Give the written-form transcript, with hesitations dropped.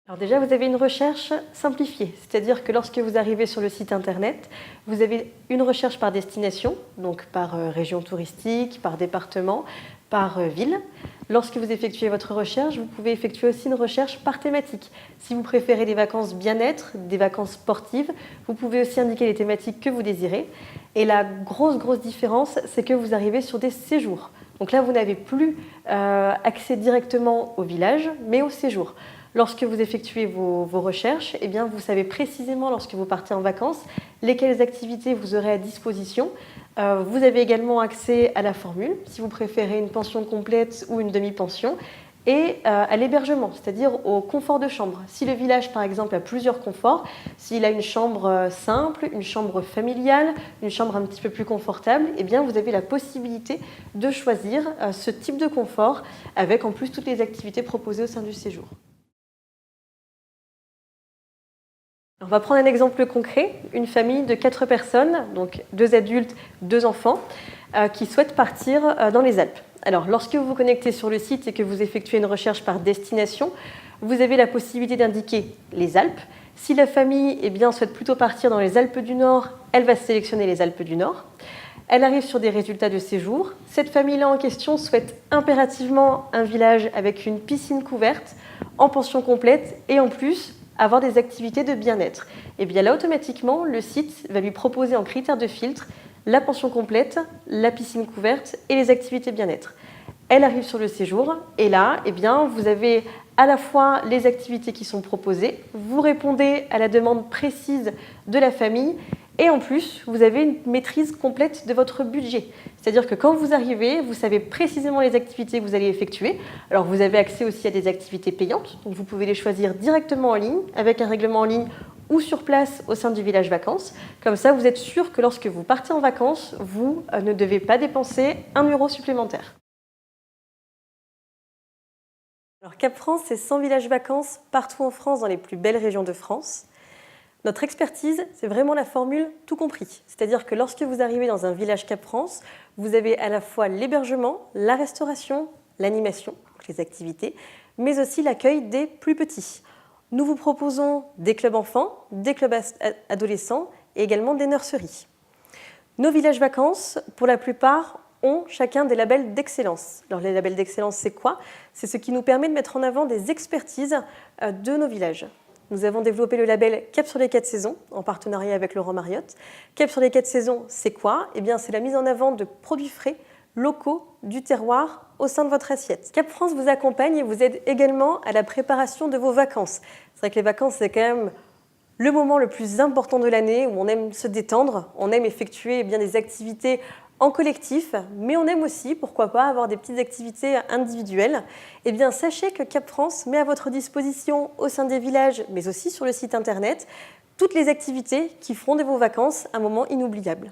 Alors déjà, vous avez une recherche simplifiée, c'est-à-dire que lorsque vous arrivez sur le site internet, vous avez une recherche par destination, donc par région touristique, par département, par ville. Lorsque vous effectuez votre recherche, vous pouvez effectuer aussi une recherche par thématique. Si vous préférez des vacances bien-être, des vacances sportives, vous pouvez aussi indiquer les thématiques que vous désirez. Et la grosse différence, c'est que vous arrivez sur des séjours. Donc là, vous n'avez plus accès directement au village, mais au séjour. Lorsque vous effectuez vos recherches, eh bien, vous savez précisément, lorsque vous partez en vacances, lesquelles activités vous aurez à disposition. Vous avez également accès à la formule, si vous préférez une pension complète ou une demi-pension, et à l'hébergement, c'est-à-dire au confort de chambre. Si le village, par exemple, a plusieurs conforts, s'il a une chambre simple, une chambre familiale, une chambre un petit peu plus confortable, eh bien, vous avez la possibilité de choisir ce type de confort, avec en plus toutes les activités proposées au sein du séjour. On va prendre un exemple concret, une famille de 4 personnes, donc 2 adultes, 2 enfants, qui souhaitent partir dans les Alpes. Alors, lorsque vous vous connectez sur le site et que vous effectuez une recherche par destination, vous avez la possibilité d'indiquer les Alpes. Si la famille souhaite plutôt partir dans les Alpes du Nord, elle va sélectionner les Alpes du Nord. Elle arrive sur des résultats de séjour. Cette famille-là en question souhaite impérativement un village avec une piscine couverte, en pension complète et en plus avoir des activités de bien-être. Et bien là, automatiquement, le site va lui proposer en critères de filtre la pension complète, la piscine couverte et les activités bien-être. Elle arrive sur le séjour et là, vous avez à la fois les activités qui sont proposées, vous répondez à la demande précise de la famille et en plus, vous avez une maîtrise complète de votre budget. C'est-à-dire que quand vous arrivez, vous savez précisément les activités que vous allez effectuer. Alors, vous avez accès aussi à des activités payantes. Donc, vous pouvez les choisir directement en ligne, avec un règlement en ligne ou sur place au sein du village vacances. Comme ça, vous êtes sûr que lorsque vous partez en vacances, vous ne devez pas dépenser 1 euro supplémentaire. Alors, Cap France, c'est 100 villages vacances partout en France, dans les plus belles régions de France. Notre expertise, c'est vraiment la formule tout compris. C'est-à-dire que lorsque vous arrivez dans un village Cap France, vous avez à la fois l'hébergement, la restauration, l'animation, les activités, mais aussi l'accueil des plus petits. Nous vous proposons des clubs enfants, des clubs adolescents et également des nurseries. Nos villages vacances, pour la plupart, ont chacun des labels d'excellence. Alors les labels d'excellence, c'est quoi? C'est ce qui nous permet de mettre en avant des expertises de nos villages. Nous avons développé le label Cap sur les 4 saisons, en partenariat avec Laurent Mariotte. Cap sur les 4 saisons, c'est quoi? C'est la mise en avant de produits frais, locaux, du terroir, au sein de votre assiette. Cap France vous accompagne et vous aide également à la préparation de vos vacances. C'est vrai que les vacances, c'est quand même le moment le plus important de l'année où on aime se détendre, on aime effectuer des activités en collectif, mais on aime aussi, pourquoi pas, avoir des petites activités individuelles. Sachez que Cap France met à votre disposition au sein des villages, mais aussi sur le site internet, toutes les activités qui feront de vos vacances un moment inoubliable.